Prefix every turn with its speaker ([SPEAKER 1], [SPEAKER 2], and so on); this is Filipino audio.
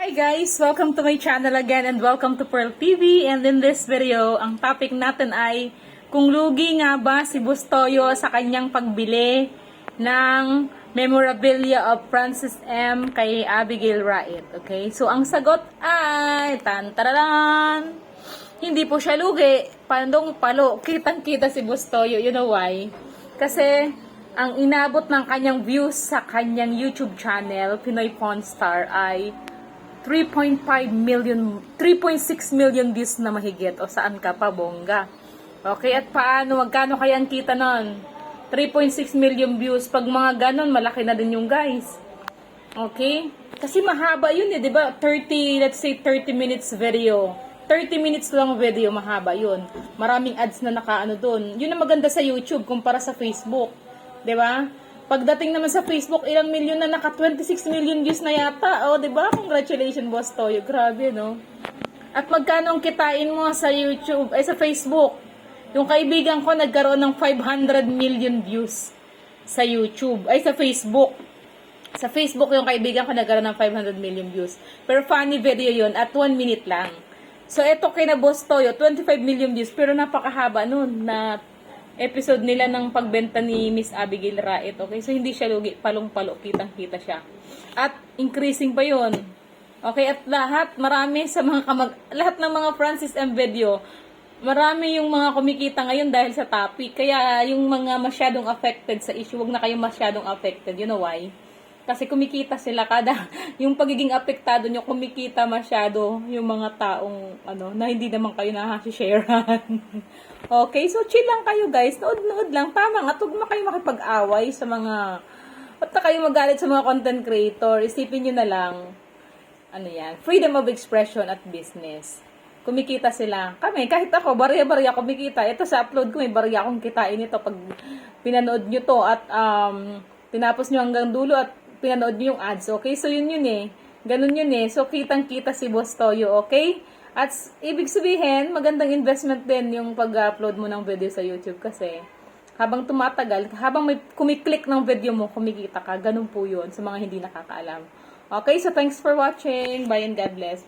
[SPEAKER 1] Hi guys! Welcome to my channel again and welcome to Pearl TV. And in this video, ang topic natin ay kung lugi nga ba si Bustoyo sa kanyang pagbili ng memorabilia of Francis M. kay Abigail Wright. Okay? So ang sagot ay tantararan! Hindi po siya lugi. Pandong palo. Kitang-kita si Bustoyo. You know why? Kasi ang inabot ng kanyang views sa kanyang YouTube channel, Pinoy Pawn Star, ay 3.5 million, 3.6 million views na mahigit. O saan ka pa, bongga? Okay, at paano, magkano kaya ang kita nun? 3.6 million views. Pag mga ganon, malaki na din yung guys. Okay? Kasi mahaba yun eh, di ba? 30, let's say 30 minutes video. 30 minutes lang video, mahaba yun. Maraming ads na nakaano dun. Yun ang maganda sa YouTube kumpara sa Facebook. Di ba? Pagdating naman sa Facebook, ilang milyon na, naka 26 million views na yata. O, diba? Congratulations, Boss Toyo. Grabe, no? At magkano ang kitain mo sa YouTube, ay sa Facebook? Yung kaibigan ko nagkaroon ng 500 million views sa YouTube, ay sa Facebook. Sa Facebook yung kaibigan ko nagkaroon ng 500 million views. Pero funny video yun at 1 minute lang. So, eto kay na Boss Toyo, 25 million views, pero napakahaba nun na episode nila ng pagbenta ni Miss Abigail Wright. Okay? So, hindi siya lugi. Palong-palo. Kitang-kita siya. At, increasing pa yun. Okay? At marami sa mga lahat ng mga Francis M. video, marami yung mga kumikita ngayon dahil sa topic. Kaya, yung mga masyadong affected sa issue, wag na kayong masyadong affected. You know why? Kasi kumikita sila yung pagiging apektado nyo, kumikita masyado yung mga taong, na hindi naman kayo nahasisharean. Okay, so chill lang kayo guys, nood-nood lang, tamang at huwag na kayo makipag-away sa mga, at na kayo magalit sa mga content creator, isipin nyo na lang, freedom of expression at business. Kumikita sila. Kami, kahit ako, barya-barya kumikita. Ito sa upload ko, may barya akong kitain ito pag pinanood nyo to at tinapos nyo hanggang dulo at pinanood nyo yung ads, okay? So, yun eh. Ganun yun eh. So, kitang-kita si Boss Toyo, okay? At, ibig sabihin, magandang investment din yung pag-upload mo ng video sa YouTube kasi habang tumatagal, habang may kumiklik ng video mo, kumikita ka. Ganun po yun sa mga hindi nakakaalam. Okay? So, thanks for watching. Bye and God bless.